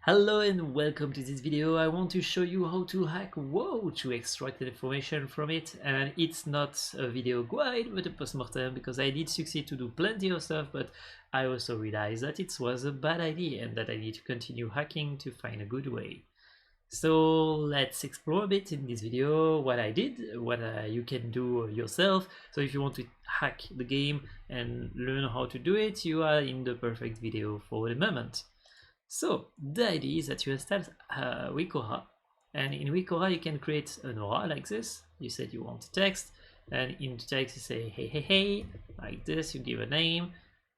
Hello and welcome to this video. I want to show you how to hack WoW to extract information from it, and it's not a video guide but a postmortem because I did succeed to do plenty of stuff, but I also realized that it was a bad idea and that I need to continue hacking to find a good way. So let's explore a bit in this video what I did, what you can do yourself. So if you want to hack the game and learn how to do it, you are in the perfect video for the moment. So the idea is that you install WeakAura, and in WeakAura you can create an aura like this. You said you want text, and in the text you say hey hey hey like this. You give a name,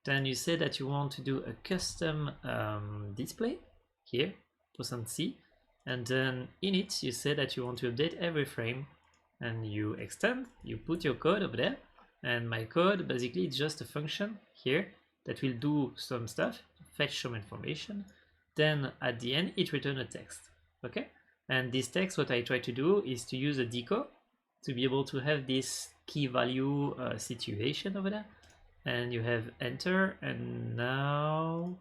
then you say that you want to do a custom display here, %c, and then in it you say that you want to update every frame, and you extend. You put your code over there, and my code basically is just a function here that will do some stuff, fetch some information. Then at the end it returns a text. Okay, and this text, what I try to do is to use a deco to be able to have this key value situation over there, and you have enter, and now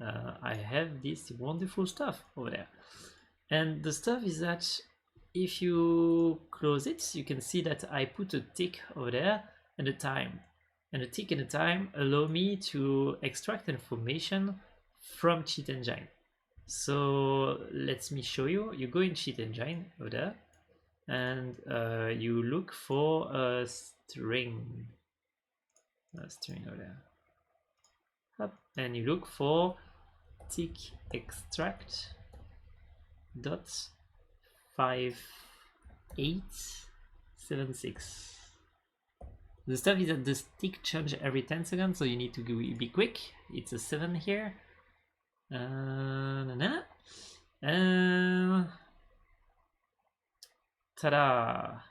I have this wonderful stuff over there. And the stuff is that if you close it, you can see that I put a tick over there and a time, and the tick and the time allow me to extract information from cheat engine. So let me show you. You go in cheat engine over there, and you look for a string over there. Up, and you look for tick extract dot 5876. The stuff is that the tick change every 10 seconds, so you need to be quick. It's a 7 here. Ta-da!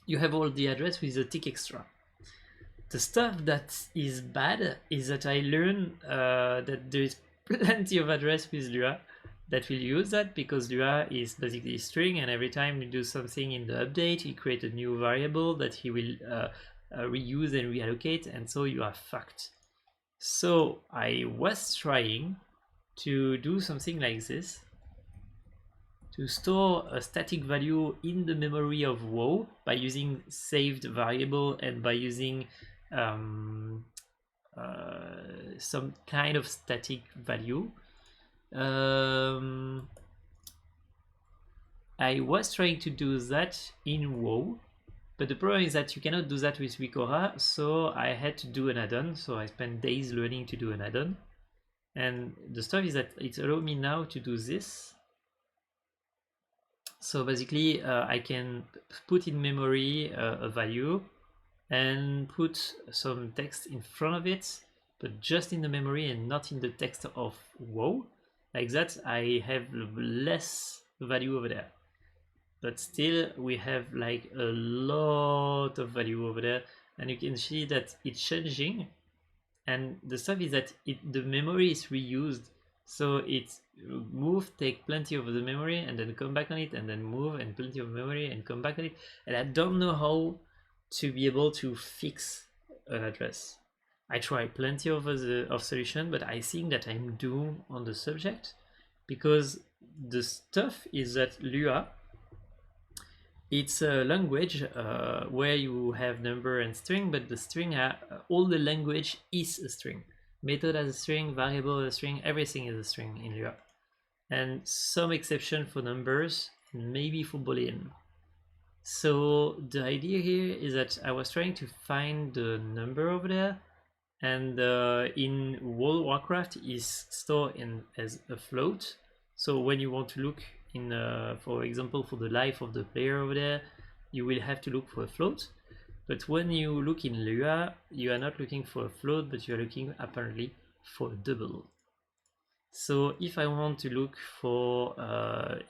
You have all the address with the tick extra. The stuff that is bad is that I learned that there is plenty of address with LUA that will use that, because LUA is basically a string, and every time you do something in the update, he creates a new variable that he will reuse and reallocate, and so you are fucked. So I was trying to do something like this, to store a static value in the memory of WoW by using saved variable and by using some kind of static value. I was trying to do that in WoW, but the problem is that you cannot do that with WeakAura, so I had to do an add-on. So I spent days learning to do an add-on, and the stuff is that it allows me now to do this. So basically I can put in memory a value and put some text in front of it, but just in the memory and not in the text of WoW. Like that I have less value over there, but still we have like a lot of value over there, and you can see that it's changing. And the stuff is that the memory is reused, so it's move, take plenty of the memory and then come back on it, and then move and plenty of memory and come back on it. And I don't know how to be able to fix an address. I try plenty of solution, but I think that I'm doomed on the subject, because the stuff is that LUA, it's a language where you have number and string, but the string, all the language is a string. Method as a string, variable as a string, everything is a string in LUA. And some exception for numbers, maybe for Boolean. So the idea here is that I was trying to find the number over there, and in World of Warcraft is stored as a float. So when you want to look in, for example, for the life of the player over there, you will have to look for a float. But when you look in LUA, you are not looking for a float, but you are looking apparently for a double. So if I want to look for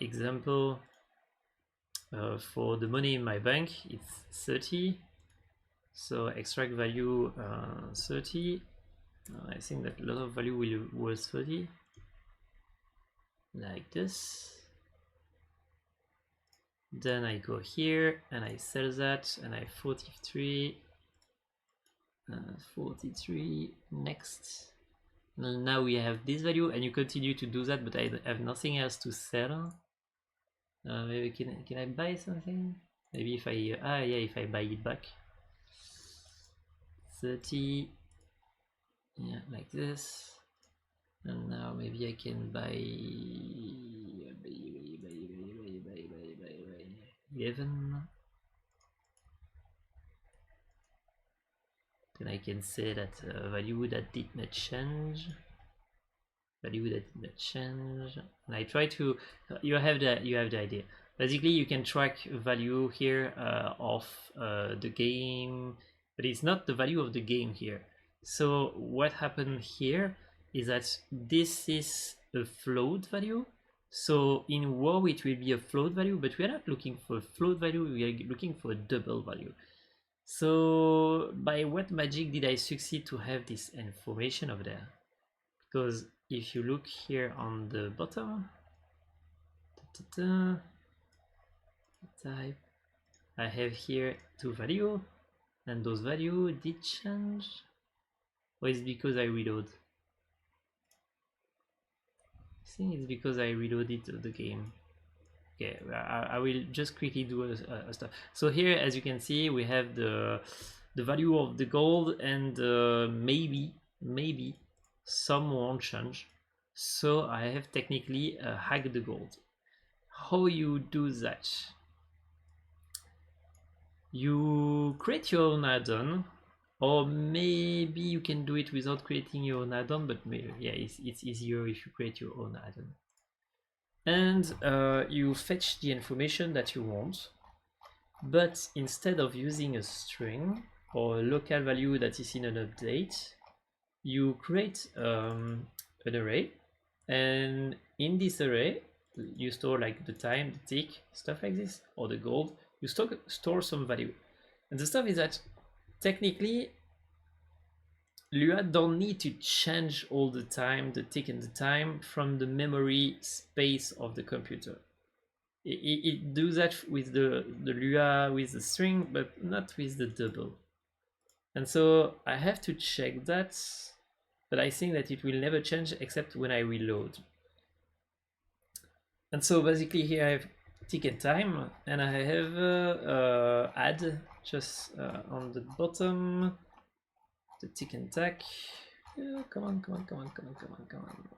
example, for the money in my bank, it's 30. So extract value 30. I think that a lot of value will was 30. Like this. Then I go here and I sell that, and I 43, 43 next, Now we have this value, and you continue to do that, but I have nothing else to sell. Maybe can I buy something? Maybe if I yeah, if I buy it back 30, yeah, like this. And now maybe I can buy 11. Then I can say that value that did not change. Value that did not change. And I try to. You have the idea. Basically, you can track value here of the game, but it's not the value of the game here. So what happened here is that this is a float value. So in WoW it will be a float value, but we are not looking for a float value, we are looking for a double value. So by what magic did I succeed to have this information over there? Because if you look here on the bottom, type, I have here two values, and those values did change. Or is it because I reload? I think it's because I reloaded the game. Okay, I will just quickly do a stuff. So here, as you can see, we have the value of the gold, and maybe some won't change. So I have technically hacked the gold. How you do that? You create your own add-on, or maybe you can do it without creating your own add-on, but maybe, yeah, it's easier if you create your own add-on. And you fetch the information that you want, but instead of using a string or a local value that is in an update, you create an array, and in this array you store like the time, the tick, stuff like this, or the gold. You store some value, and the stuff is that technically LUA don't need to change all the time the tick and the time from the memory space of the computer. It do that with the LUA with the string, but not with the double. And so I have to check that, but I think that it will never change except when I reload. And so basically here I have tick and time, and I have add just on the bottom, the tick and tack. Come on.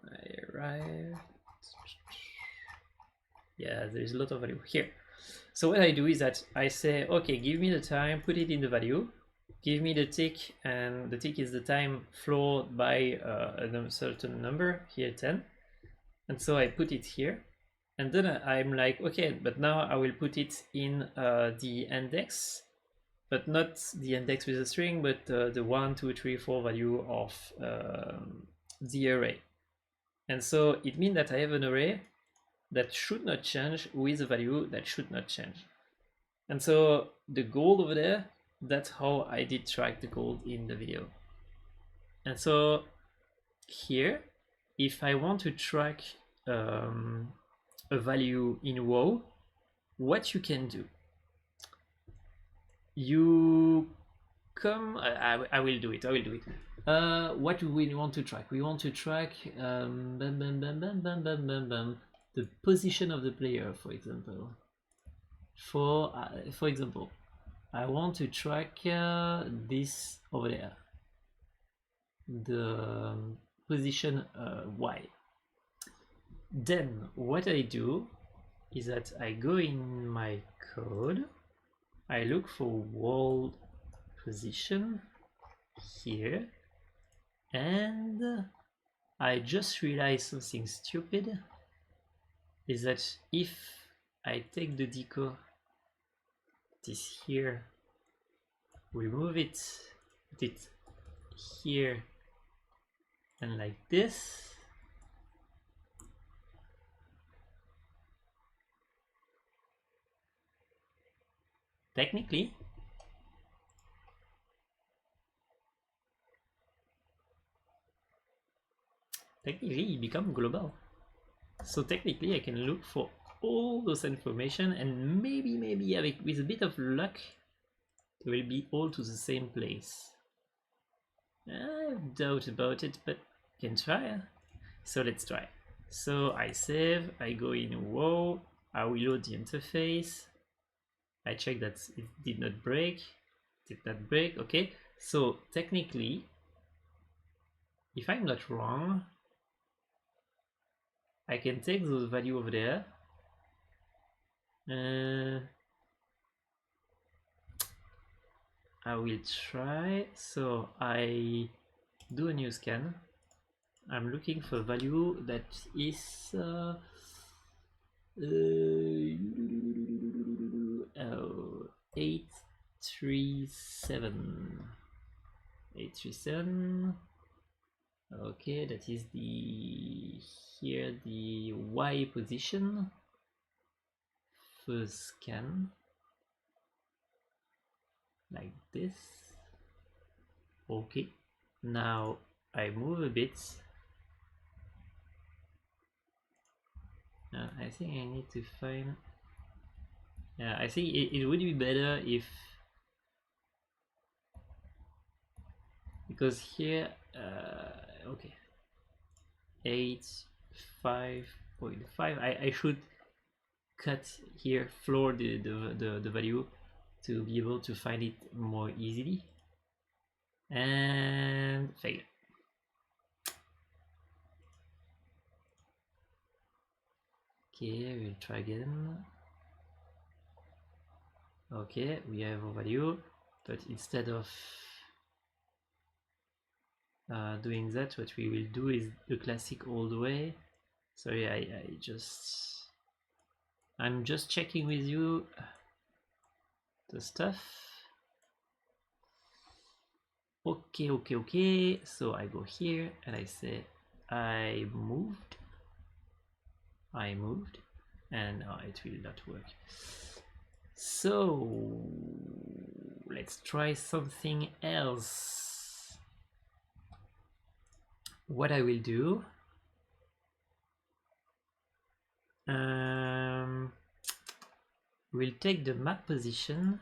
I arrived. Yeah, there is a lot of value here. So what I do is that I say, okay, give me the time, put it in the value, give me the tick, and the tick is the time flowed by a certain number, here 10. And so I put it here. And then I'm like, okay, but now I will put it in the index, but not the index with a string, but the 1, 2, 3, 4 value of the array. And so it means that I have an array that should not change with a value that should not change. And so the gold over there, that's how I did track the gold in the video. And so here, if I want to track a value in WoW, what you can do, you come, I will do it. What do we want to track? We want to track the position of the player, for example. For example, I want to track this over there, the position Y. Then what I do is that I go in my code, I look for world position here, and I just realized something stupid, is that if I take the deco, this here, remove it, put it here, and like this, technically it becomes global. So technically I can look for all those information, and maybe with a bit of luck they will be all to the same place. I doubt about it, but can try. So let's try. So I save, I go in WoW, I reload the interface, I check that it did not break, okay. So technically, if I'm not wrong, I can take those value over there. I will try. So I do a new scan. I'm looking for value that is 837. 837. Okay, that is the here the Y position. First scan like this. Okay, now I move a bit. I think I need to find. Yeah, I think it would be better if, because here, okay, 8.5. I should cut here floor the value to be able to find it more easily, and fail. Okay, we'll try again. Okay, we have a value, but instead of doing that, what we will do is the classic old way. Sorry, I'm just checking with you the stuff. Okay, so I go here and I say I moved, and it will not work. So let's try something else. What I will do, we'll take the map position.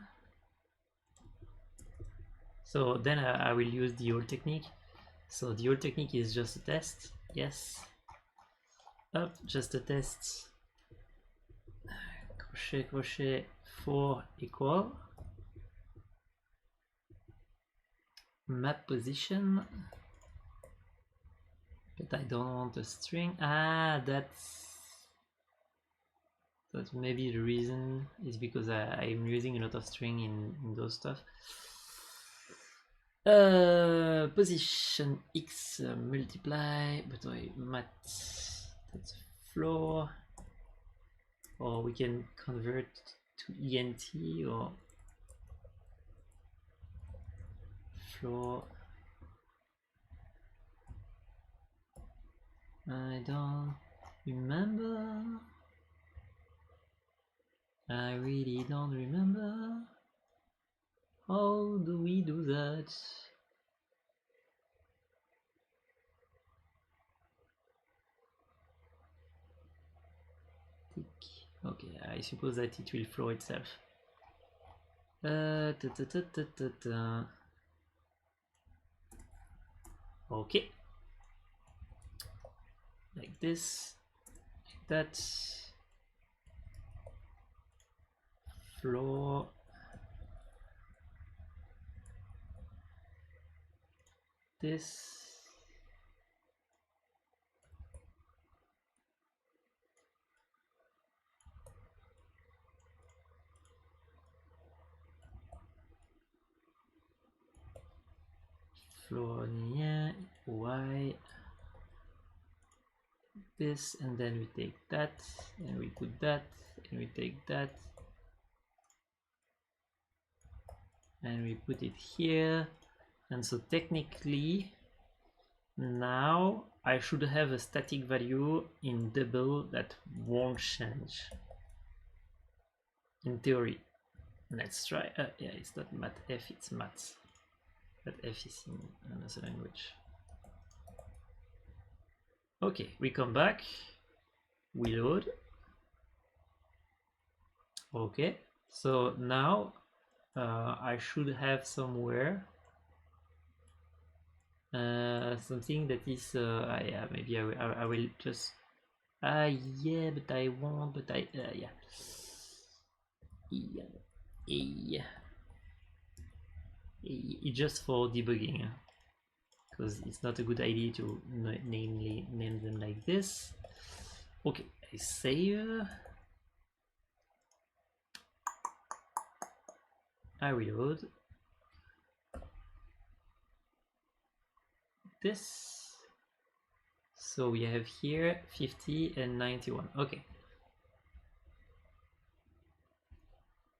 So then I will use the old technique. So the old technique is just a test. Yes. Up, just a test. Crochet, crochet, 4 equal. Map position. But I don't want a string. That's maybe the reason is because I'm using a lot of string in those stuff. Position X multiply, but mat, that's floor, or we can convert to ENT or floor. I don't remember. I really don't remember. How do we do that? Okay, I suppose that it will flow itself. Okay, like this, like that. Floor. This. Floor, yeah, Y. This, and then we take that, and we put that, and we take that, and we put it here. And so technically now I should have a static value in double that won't change in theory. Let's try. Yeah, it's not mat f, it's mat, but f is in another language. Okay, we come back, we load. Okay, so now I should have somewhere something that is yeah, maybe I will just yeah, but I won't, but yeah. Yeah. It's just for debugging, because it's not a good idea to name them like this. Okay, I save. I reload. This. So we have here 50 and 91. Okay.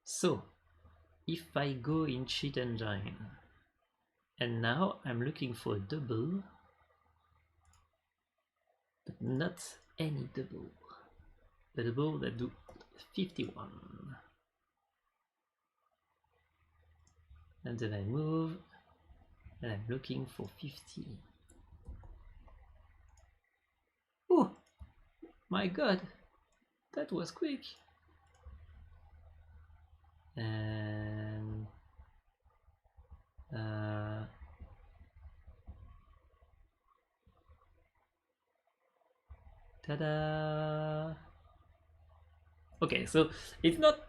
So if I go in Cheat Engine, and now I'm looking for a double, but not any double. The double that do 51. And then I move, and I'm looking for 50. Oh my god, that was quick. And ta-da! Okay, so it's not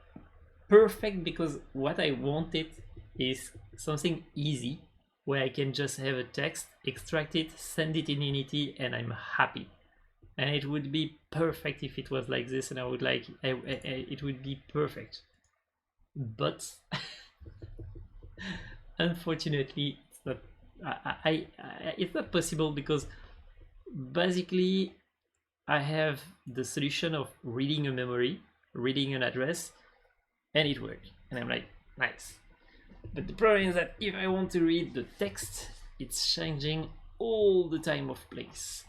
perfect because what I wanted is something easy where I can just have a text, extract it, send it in Unity, and I'm happy. And it would be perfect if it was like this, and I would like it would be perfect. But unfortunately, it's not. It's not possible because basically I have the solution of reading a memory, reading an address, and it worked. And I'm like, nice. But the problem is that if I want to read the text, it's changing all the time of place.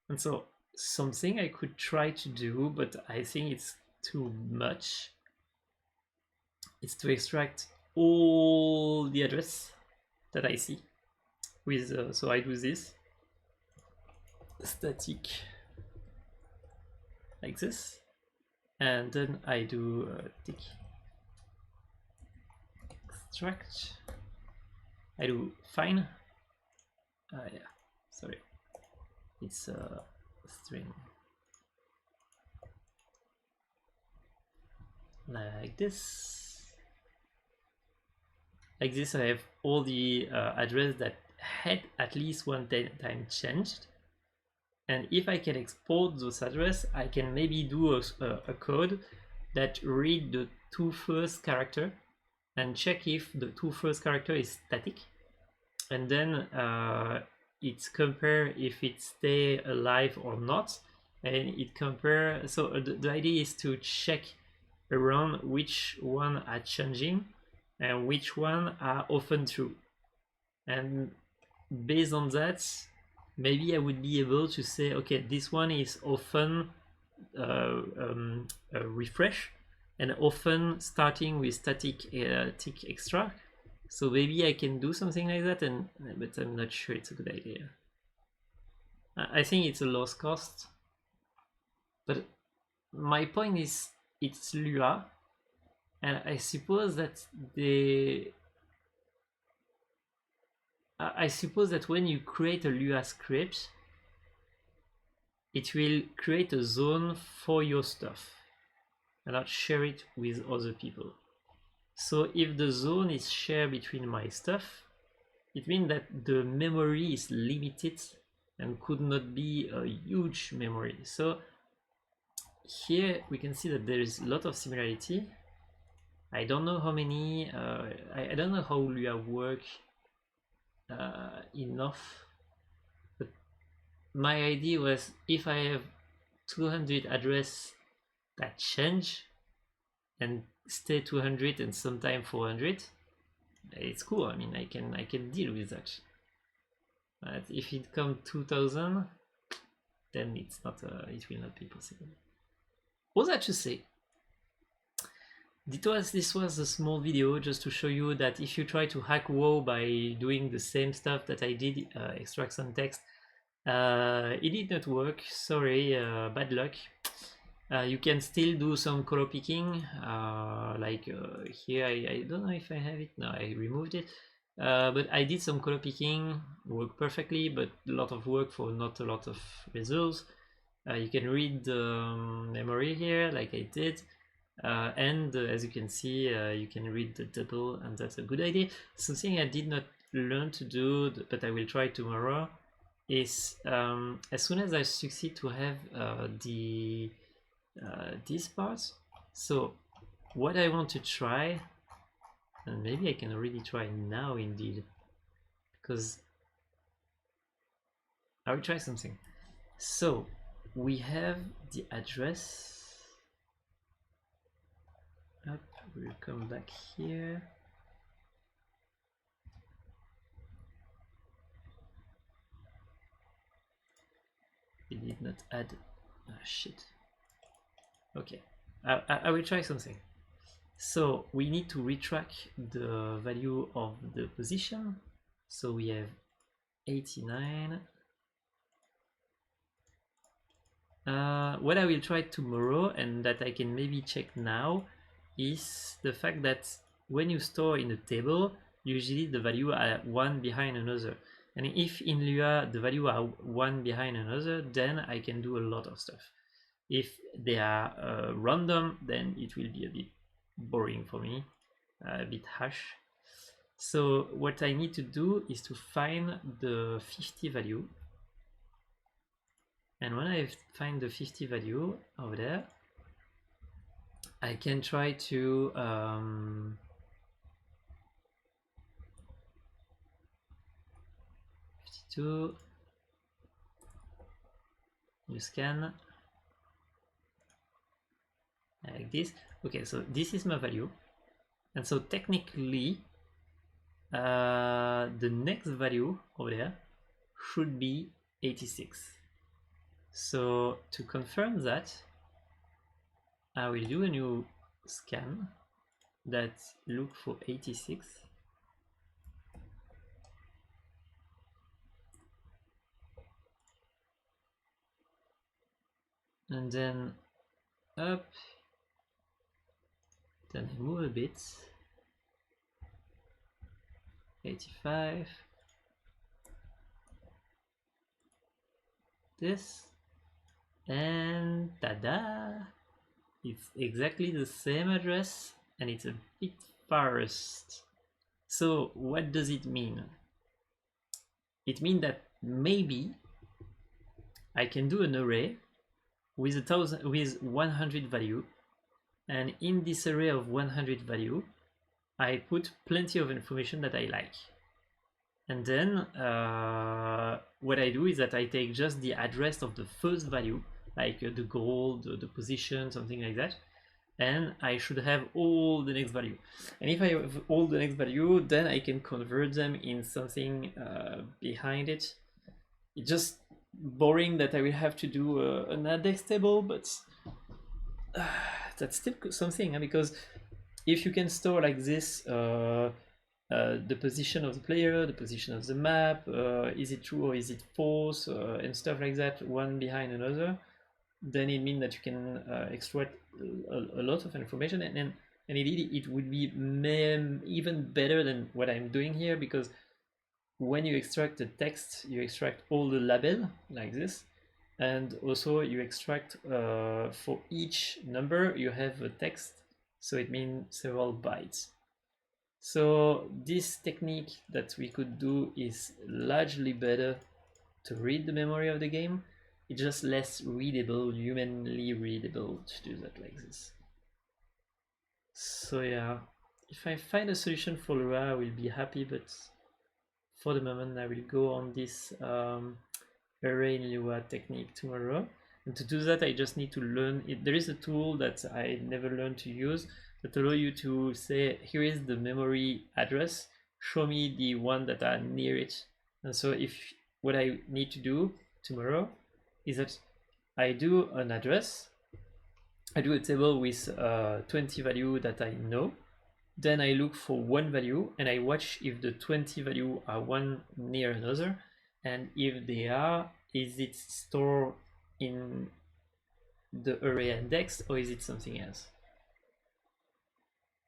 And so something I could try to do, but I think it's too much. It's to extract all the address that I see with, so I do this static like this, and then I do tick extract. I do find. Yeah, sorry, it's a string like this. Like this, I have all the address that had at least one time changed. And if I can export those address, I can maybe do a code that read the two first character and check if the two first character is static. And then it's compare if it stay alive or not. And it compare, so the idea is to check around which one are changing and which one are often true. And based on that, maybe I would be able to say, okay, this one is often refresh and often starting with static tick extract. So maybe I can do something like that, but I'm not sure it's a good idea. I think it's a lost cost. But my point is, it's LUA, and I suppose that I suppose that when you create a LUA script, it will create a zone for your stuff and not share it with other people. So if the zone is shared between my stuff, it means that the memory is limited and could not be a huge memory. So here we can see that there is a lot of similarity. I don't know how many, I don't know how LUA work enough, but my idea was if I have 200 address that change and stay 200 and sometimes 400, it's cool. I mean, I can deal with that. But if it comes 2000, then it's not it will not be possible. What was that to say? This was a small video just to show you that if you try to hack WoW by doing the same stuff that I did, extract some text, it did not work. Sorry, bad luck. You can still do some color picking, like here I don't know if I have it. No, I removed it. But I did some color picking, worked perfectly, but a lot of work for not a lot of results. You can read the memory here like I did, and as you can see, you can read the double, and that's a good idea. Something I did not learn to do, but I will try tomorrow, is as soon as I succeed to have these parts, so what I want to try, and maybe I can already try now indeed, because I will try something. So we have the address. Up, we'll come back here. We did not add. Oh, shit. Okay, I will try something. So we need to retrack the value of the position. So we have 89. What I will try tomorrow, and that I can maybe check now, is the fact that when you store in a table, usually the value are one behind another. And if in Lua the value are one behind another, then I can do a lot of stuff. If they are random, then it will be a bit boring for me, a bit harsh. So what I need to do is to find the 50 value. And when I find the 50 value over there, I can try to 52, you scan like this. Okay, so this is my value, and so technically the next value over there should be 86. So to confirm that, I will do a new scan that look for 86. And then up, then I move a bit, 85, this, and tada! It's exactly the same address, and it's a bit fast. So what does it mean? It means that maybe I can do an array with 100 value, and in this array of 100 value, I put plenty of information that I like. And then what I do is that I take just the address of the first value, like the gold, the position, something like that, and I should have all the next value. And if I have all the next value, then I can convert them in something behind it. It's just boring that I will have to do an index table, but that's still something, because if you can store like this the position of the player, the position of the map, is it true or is it false, and stuff like that, one behind another, then it means that you can extract a lot of information, and indeed it would be even better than what I'm doing here, because when you extract the text, you extract all the label like this, and also you extract for each number you have a text, so it means several bytes. So this technique that we could do is largely better to read the memory of the game. It's just less readable, humanly readable, to do that like this. So yeah, if I find a solution for LUA, I will be happy, but for the moment I will go on this array in LUA technique tomorrow. And to do that, I just need to learn it. There is a tool that I never learned to use that allow you to say, here is the memory address, show me the one that are near it. And so if what I need to do tomorrow is that I do an address, I do a table with 20 value that I know, then I look for one value and I watch if the 20 value are one near another, and if they are, is it stored in the array index or is it something else?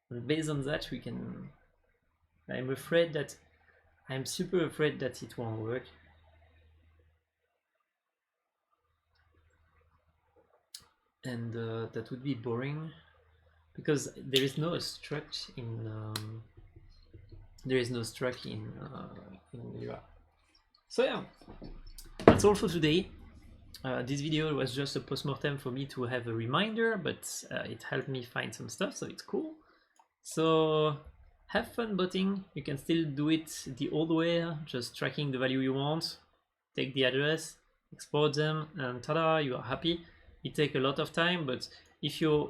And based on that, we can. I'm afraid that I'm super afraid that it won't work. And that would be boring because there is no struct in LUA. So yeah, that's all for today. This video was just a postmortem for me to have a reminder, but it helped me find some stuff, so it's cool. So have fun botting. You can still do it the old way, just tracking the value you want, take the address, export them, and ta-da, you are happy. It takes a lot of time, but if you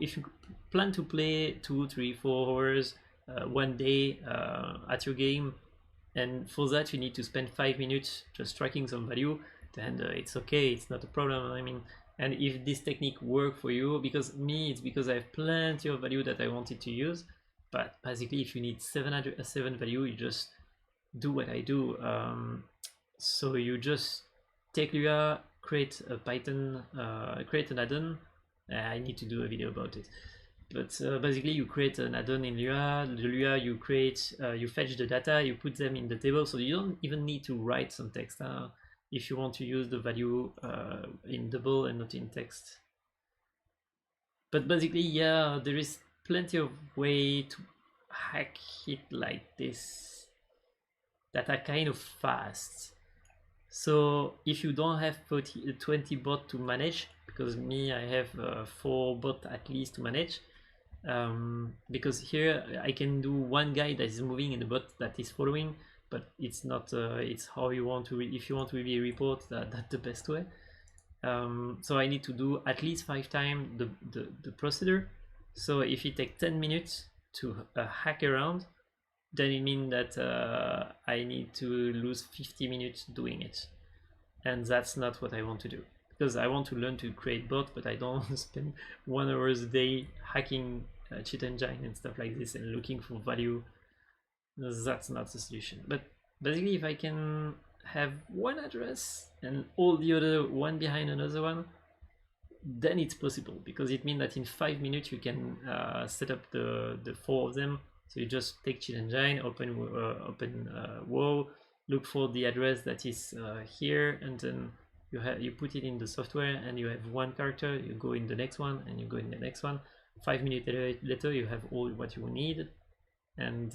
plan to play 2, 3, 4 hours one day at your game, and for that you need to spend 5 minutes just tracking some value, then it's okay, it's not a problem. I mean, and if this technique works for you, because it's because I have plenty of value that I wanted to use, but basically if you need 7 value, you just do what I do. So you just take LUA, create a Python, create an add-on. I need to do a video about it. But basically you create an add-on in LUA, the LUA you create, you fetch the data, you put them in the table, so you don't even need to write some text if you want to use the value in double and not in text. But basically, yeah, there is plenty of way to hack it like this that are kind of fast. So if you don't have 20 bot to manage, because me I have 4 bot at least to manage, because here I can do one guy that is moving and the bot that is following, but it's not it's how you want to if you want to really report that's the best way. So I need to do at least 5 times the procedure. So if it takes 10 minutes to hack around, then it means that I need to lose 50 minutes doing it, and that's not what I want to do, because I want to learn to create bot, but I don't want to spend 1 hour a day hacking cheat engine and stuff like this and looking for value. That's not the solution. But basically if I can have one address and all the other one behind another one, then it's possible, because it means that in 5 minutes you can set up the 4 of them. So you just take cheat engine, open WoW, look for the address that is here, and then you put it in the software, and you have one character, you go in the next one, and you go in the next one. 5 minutes later you have all what you need, and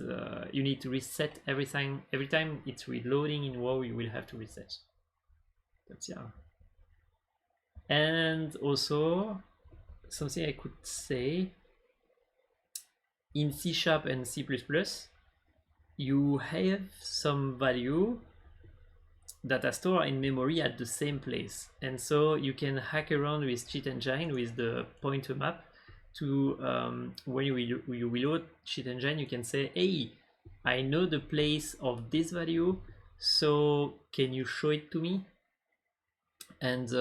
you need to reset everything. Every time it's reloading in WoW, you will have to reset. But yeah. And also something I could say, in C# and C++, you have some value that are stored in memory at the same place, and so you can hack around with cheat engine with the pointer map to when you reload cheat engine, you can say, hey, I know the place of this value, so can you show it to me? And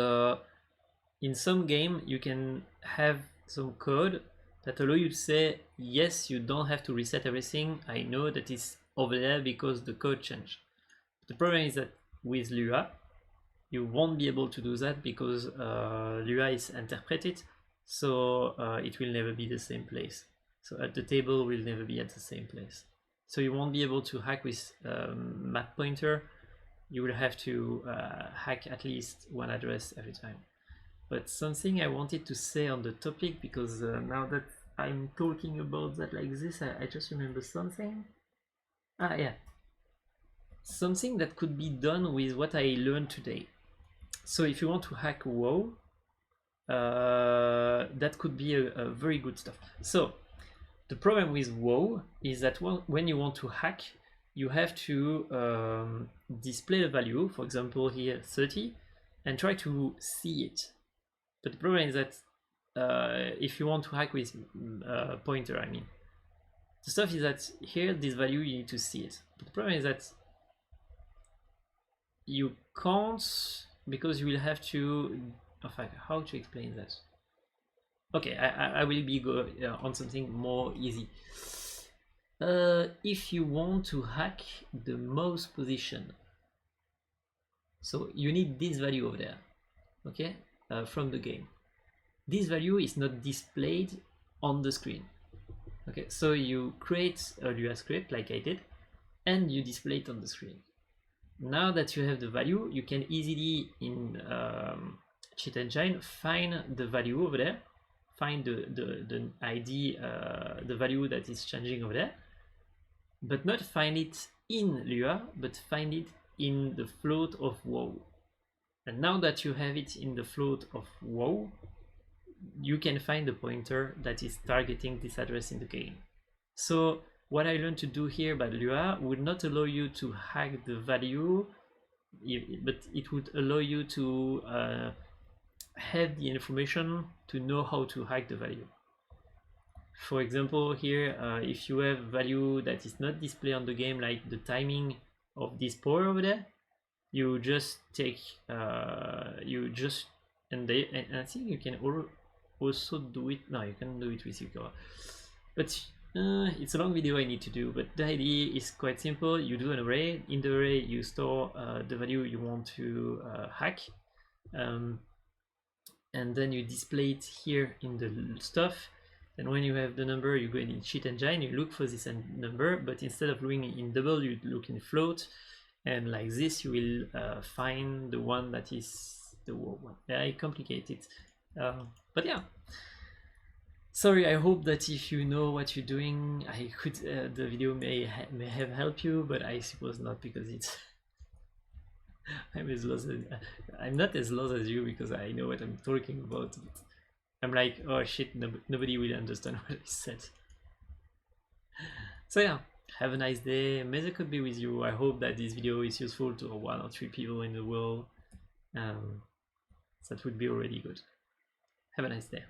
in some game you can have some code that allow you to say, yes, you don't have to reset everything, I know that it's over there because the code changed. The problem is that with LUA you won't be able to do that, because LUA is interpreted, so it will never be the same place. So at the table will never be at the same place. So you won't be able to hack with map pointer. You will have to hack at least one address every time. But something I wanted to say on the topic, because now that I'm talking about that like this, I just remember something. Yeah. Something that could be done with what I learned today. So if you want to hack WoW, that could be a very good stuff. So the problem with WoW is that when you want to hack, you have to display a value, for example here 30, and try to see it. But the problem is that if you want to hack with pointer, I mean, the stuff is that here this value you need to see it. But the problem is that you can't, because you will have to, in fact, how to explain that? Okay, I will be on something more easy. If you want to hack the mouse position, so you need this value over there, okay, from the game. This value is not displayed on the screen. Okay, so you create a LUA script like I did, and you display it on the screen. Now that you have the value, you can easily in cheat engine find the value over there, find the ID, the value that is changing over there, but not find it in LUA, but find it in the float of WoW. And now that you have it in the float of WoW, you can find the pointer that is targeting this address in the game. So what I learned to do here by LUA would not allow you to hack the value, but it would allow you to have the information to know how to hack the value. For example, here, if you have value that is not displayed on the game, like the timing of this power over there, you just take, and I think you can also do it. No, you can do it with WeakAura, but it's a long video I need to do. But the idea is quite simple. You do an array. In the array, you store the value you want to hack, and then you display it here in the stuff. And when you have the number, you go in cheat engine, you look for this number, but instead of looking in double, you look in float, and like this, you will find the one that is the one. Very complicated, but yeah. Sorry, I hope that if you know what you're doing, I could the video may have helped you, but I suppose not, because it's I'm not as lost as you, because I know what I'm talking about. But I'm like, oh shit, nobody will understand what I said. So yeah, have a nice day. May the code be with you. I hope that this video is useful to 1 or 3 people in the world. That would be already good. Have a nice day.